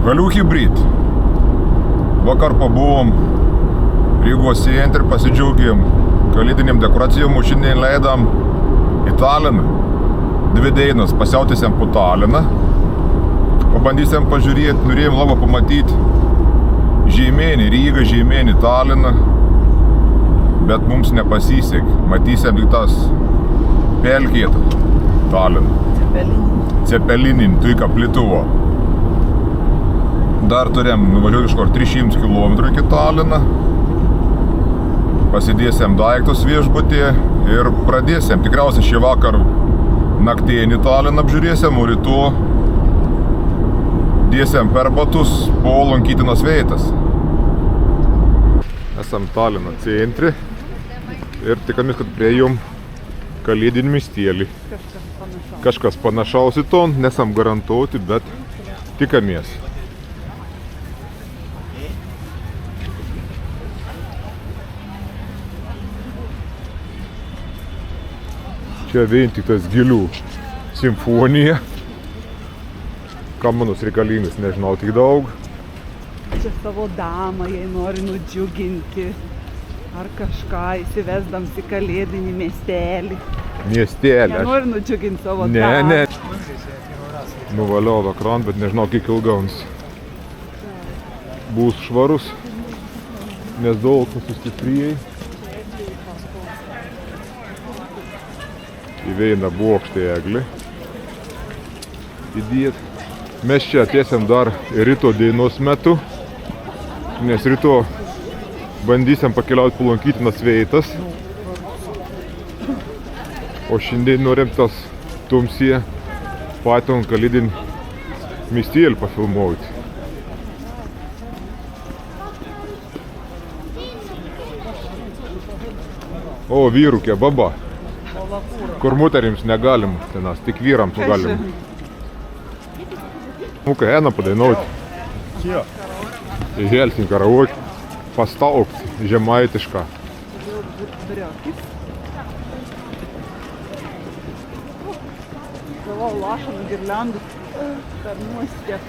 Galių hibrid. Vakar pabuvom Rygos centre, pasidžiaugėm kalėdinėm dekoracijom, šiandien leidam į Taliną. 2 dienas pasiautėsiam po Taliną. Pabandysim pažiūrėti, norėjom labai pamatyti žemėnį Rygą, žemėnį Taliną, bet mums nepasisekė. Matysim tik tas pelkėtą Taliną. Cepelinin, tuika Plituvo. Dar turėjom nuvažiuoti kažkur 300 km iki Taliną. Pasidėsim daiktus viešbutį ir pradėsim. Tikriausiai šį vakar naktienį Taliną apžiūrėsim, o rytų dėsim per batus po lankytinas vietas. Esam Talino centre ir tikamės, kad priejom kalėdinį miestelį. Kažkas panašaus į to, nesam garantuoti, bet tikamės. Čia vien tik tas gėlių simfonija. Kam manus reikalingas, nežinau, tik daug. Čia savo damą, jei nori nudžiuginti. Ar kažką įsivesdams į kalėdinį miestelį. Miestelį. Nenori nudžiuginti savo damą. damą. Ne. Nuvaliau ekran, bet nežinau, kiek ilgauns. Bus švarus, nes daug sustiprėjai. Įveina bokštė eglį. Įdėt. Mes čia atėsim dar ryto dienos metu, nes ryto bandysim pakeliauti po lankytinas vietas. O šiandien norim tas tamsie patį kalėdinį miestelį pafilmuoti. O, vyrukė, baba. Kur moterims negalim, tenas, tik vyrams galim. Nu-ка, eina padainuoti. Į Helsinkį karaoke. Pastaukt žemaitišką. Galvau lašanų girliandų per nuostę.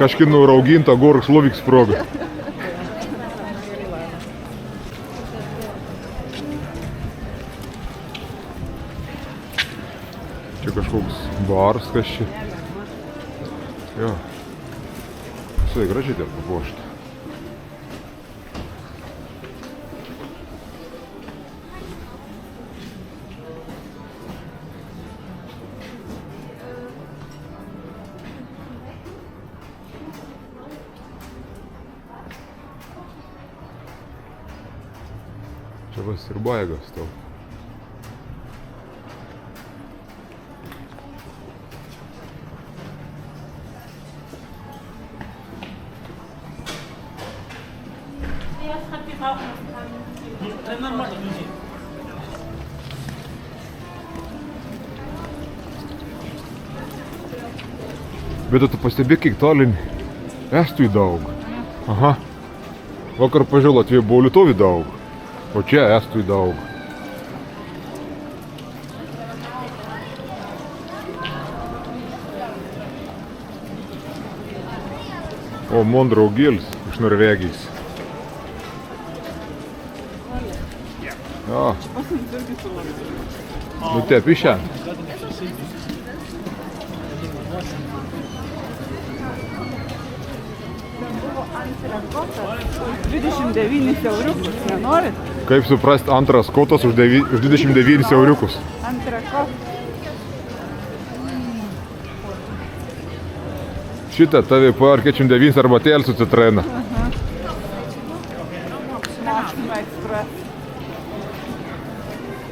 Kažkino rauginta gorų šlovik sproga. Čia kažkoks baras, kas čia. Jo. Visai gražiai ten papuošta. Čia vas ir baigas tau. Bet tu pastebėk, kiek Taline estų daug. Aha. Vakar pažiūrėjau, Latvijoj buvo lietuvių daug. O čia estų daug. O, Mondraugėlis iš Norvegijos. Jo. Nu taip, iš čia. Antrekotas už 29 euriukus, nenorit? Kaip suprast, antras kotas už 29 euriukus? Antrekotas. Šitą tave par 49 arbatėlį su citrina. Mašina ekspres.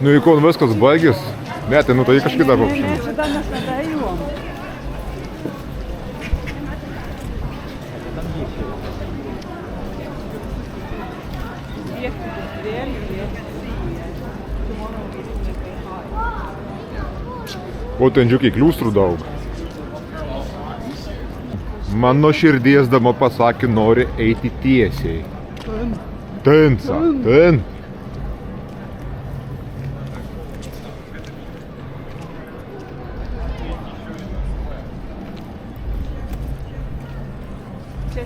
Nu, ikon viskas baigės. Ne, tai nu tai kažkaip dar Ne, paukščiam. čia dar mes nedaėjom. O ten žiūrėk, kliūstrų daug. Mano širdies dama pasakė, nori eiti tiesiai. Ten, ten.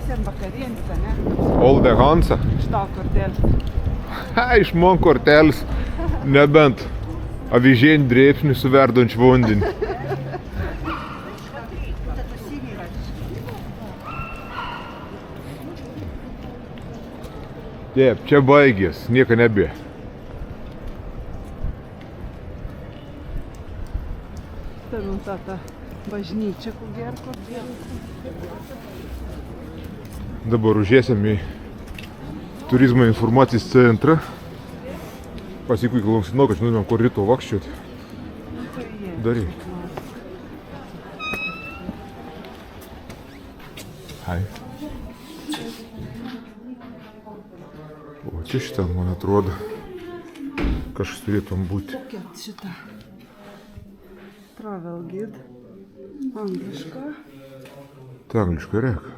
Važiuosim vakarienės, ne? Olde Hansa. Iš tavo kortelės. Iš man kortelis. Nebent avižienį drėpsnį su verdančiu vandenį. Taip, čia baigės, nieko nebė. Ten ta bažnyčia, kur gerko. Dabar užėsim į turizmo informacijos centrą. Pasikui klausinau, kad žinome, kur ryto vakščiuoti. Darai. Hai. O čia šitą, man atrodo, kažkas turėtum būti. Kokia šita? Travel guide. Angliška. Tai angliškai reik.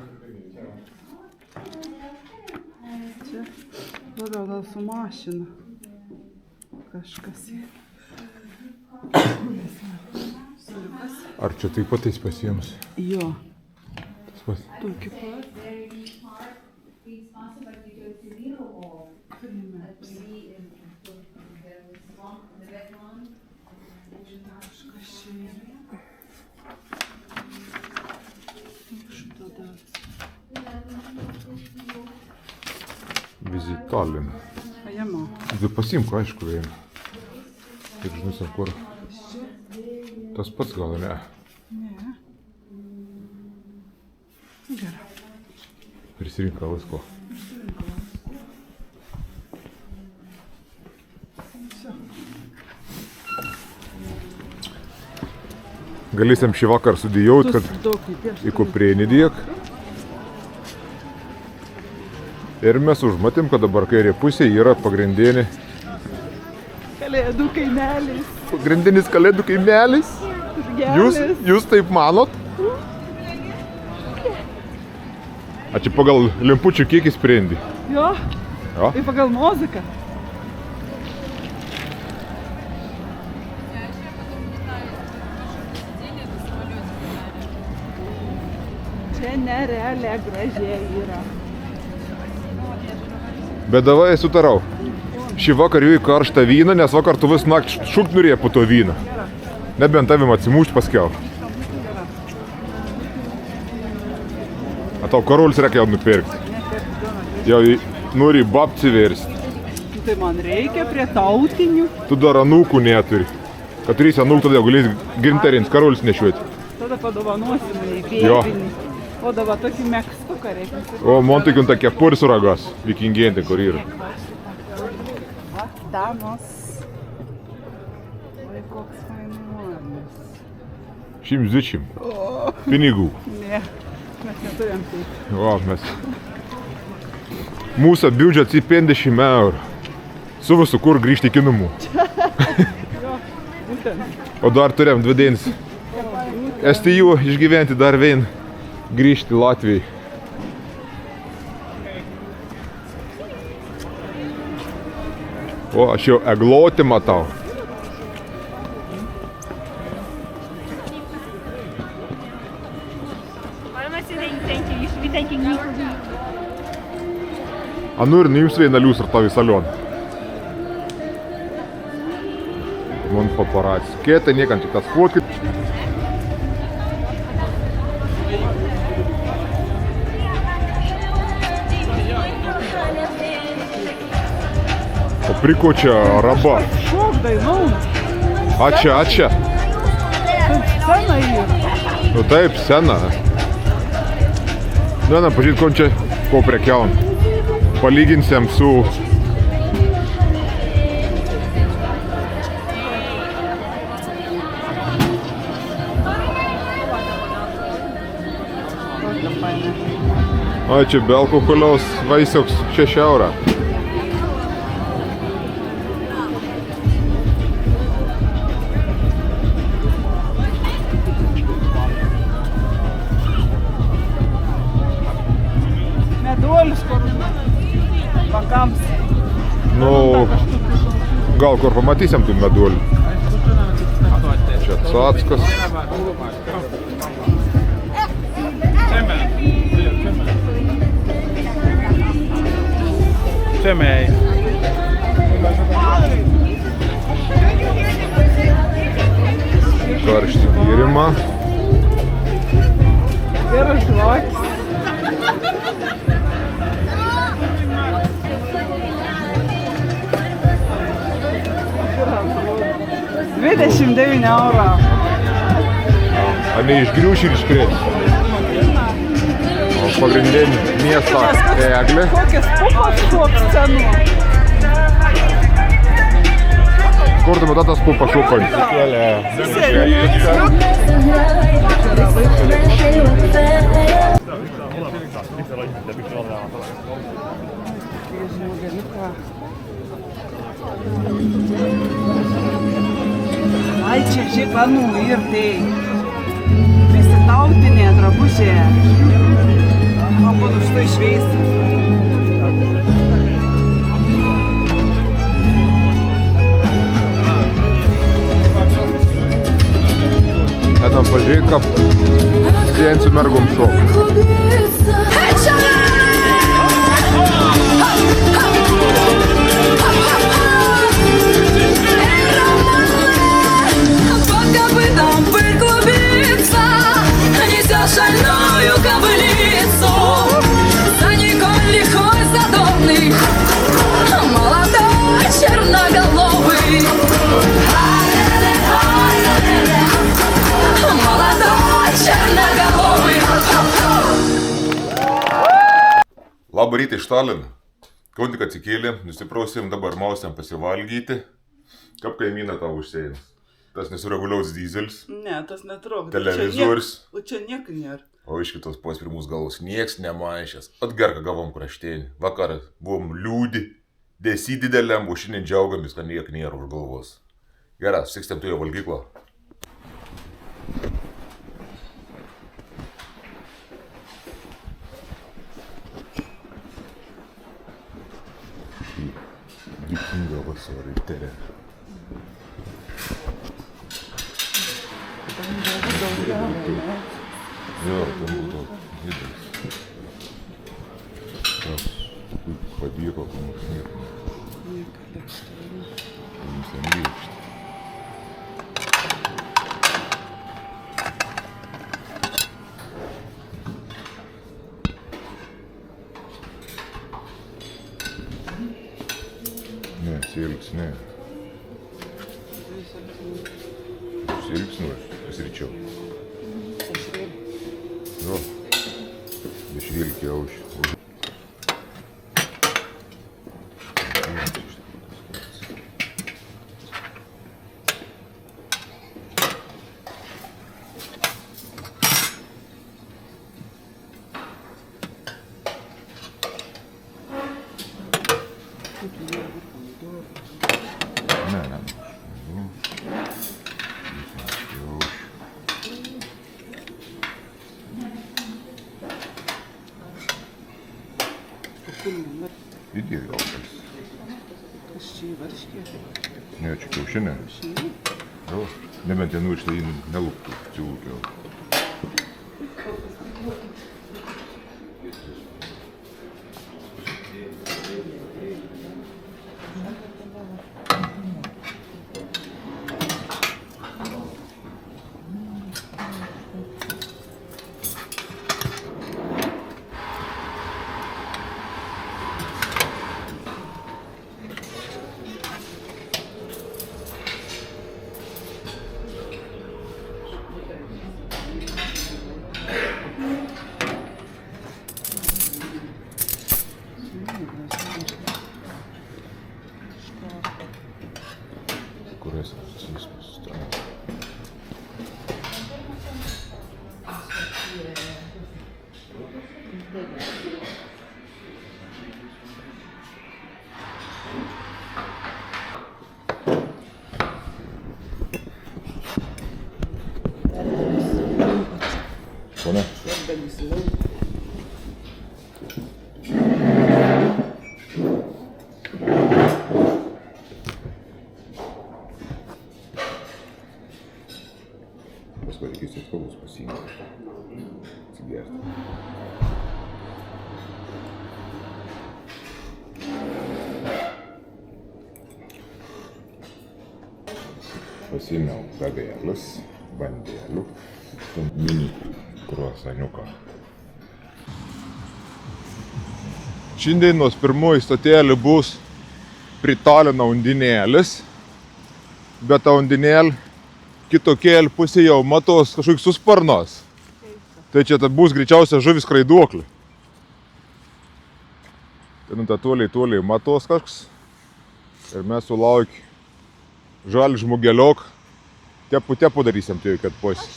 Čia labiau gal su mašina. Kažkas. Ar čia taip pat tais pasiems? Jo. Tas pats. Tokį pat. Vizitalin. Paėmau. Tai pasiimk, aišku, eina. Kaip žinai, kur. Tas pats gal ne. Ne. Gerai. Prisirinka visko. Galėsim šį vakar sudėjauti, kad į kuprėnį dėk. Ir mes užmatėm, kad dabar kairė pusė yra pagrindinė. Kalėdų kaimelis. Pagrindinis kalėdų kaimelis. Jūs taip manot? A čia pagal lempučių kiekį sprendi? Jo. Jo. Ir pagal muziką. Čia nerealiai gražiai yra. Bet davai sutarau. Šį vakar jau į karštą vyną, nes vakar tu vis naktį šukt norėjai po to vyną. Nebent tavim atsimušt paskiau. A tau karolis reikia jau nupirkti. Jau nori babci versti. Tai man reikia prie tautinių. Tu dar anūkų neturi. Kad turėsi anūkų, tada galėsi gintarins karolis nešiuoti. Tada padovanosime į Jo. vėbinį. O dabar tokį megztuką reikia. O man tokių tokia pursuragas, vikingėntė, kur yra. Damos. Oi, koks fainuolis. 120 pinigų. Ne, mes neturėjom taip. O, mes. Mūsų biudžetas į 50 eurų. Su visu kur grįžti iki namų. Jo, būtent. O dar turėjom 2 dienas. STU išgyventi dar vien grįžti Latvijai. O, aš jau eglotį matau. A nu ir nuims vieną liūs ir tą visą lioną. Man paparacis. Kėtai niekam tik tas fotkit. O prikočia raba. Šok dainau. Ačia. Sena yra. Nu taip, sena. Nu, pažiūrėt, ko prekiavom. Palyginsim su... O, čia be alkoholiaus vaisiaus 6 eurų. Meduolis kur vakams. Nu, gal kur pamatysim tų meduolių. Čia Cackas. semej. Karšti gėrimą. Ir žvakis. €29. A ne išgriūši ir iškrės. O pagrindinė miesto eglė. Kokias pupas koks cenu. Kur tu matai tas pupas šūpant? Ai, čia žiūrėk, vanų ir tai. Visi tautinė drabužė. Man būtų štai išveisti. Edam pažiūrėk, kaip sien su mergom šok. Шальную кобылицу, за Николь лихой задорный, молодой черноголовый, молодой черноголовый. Labą rytą iš Talino. Kau tik atsikėlėm, nusiprausim, dabar mausiam pasivalgyti. Kaip kaimyną tau užsėjęs? Tas nesureguliaus dizelis. Ne, tas netrukdo. Televizorius. O čia nieko nėra. O iš kitos pos pirmus galvos nieks nemaišęs. Atgerką gavom kraštenį. Vakar buvom liūdi. Dėsi dideliam, o šiandien džiaugiamės, kad niek nėra už galvos. Gerai, susikstam tu jo valgyklą. Dėkinga vasarį terė. Jo, ten būtų didelis. Tas padėko, kad mums nieko. Jums ten lėkšti. Ne, sėliks, ne. Sėliks nori, pasiričiau. Jo, dešrėlkė aušį. Ne. Įdėjai gal kas. Kas čia įvarškė? Ne, čia kiaušinė. Jo, nebent ten iš tai nelūktų cilūkio. Kurias atsispas ten. Pone? Paskui reikės ir kavos pasiimti. Atsigerti. Pasimiau gavėlius, bandėlių, mini kruasaniuką. Šiandienos pirmoji stotėlė bus prie Talino undinėlis, bet ta undinėlė kitokia pusė jau matos kažkoks susparnos. Tai čia bus greičiausia žuvis skraiduoklė. Tai ta toliai matos kažkas. Ir mes sulaukia žalį žmogeliok. Tepu darysim tai, kad posi.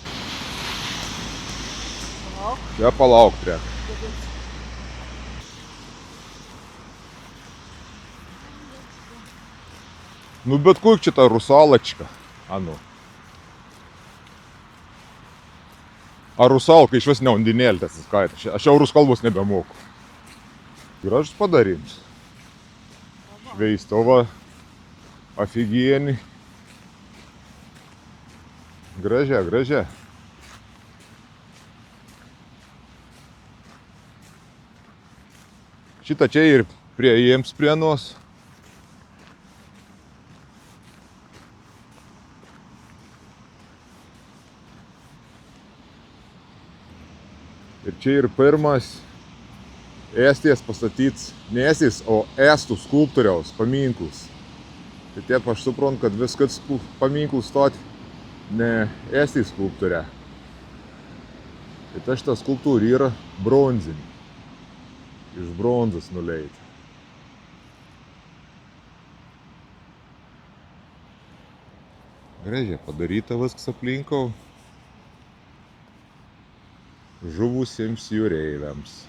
Čia palauk prie. Nu bet kokia čia ta rusalačka. Anu. A rusalka iš vis ne undinėlė tas įskaita. Aš jau rusų kalbos nebemoku. Gražus padaryms. Šveistova. Aфиgieni. Gražia. Šitą čia ir prie jiems prienos. Ir čia ir pirmas Estijos pastatyts, ne Estijos, o Estų skulptoriaus paminklas. Tai taip aš suprantu, kad viskas paminklus stoti ne Estijos skulptorė. Tai šita skulptūra yra bronzinė. Iš bronzos nuleita. Gražiai padaryta viskas aplinkau. Žuvusiems jūreiviams.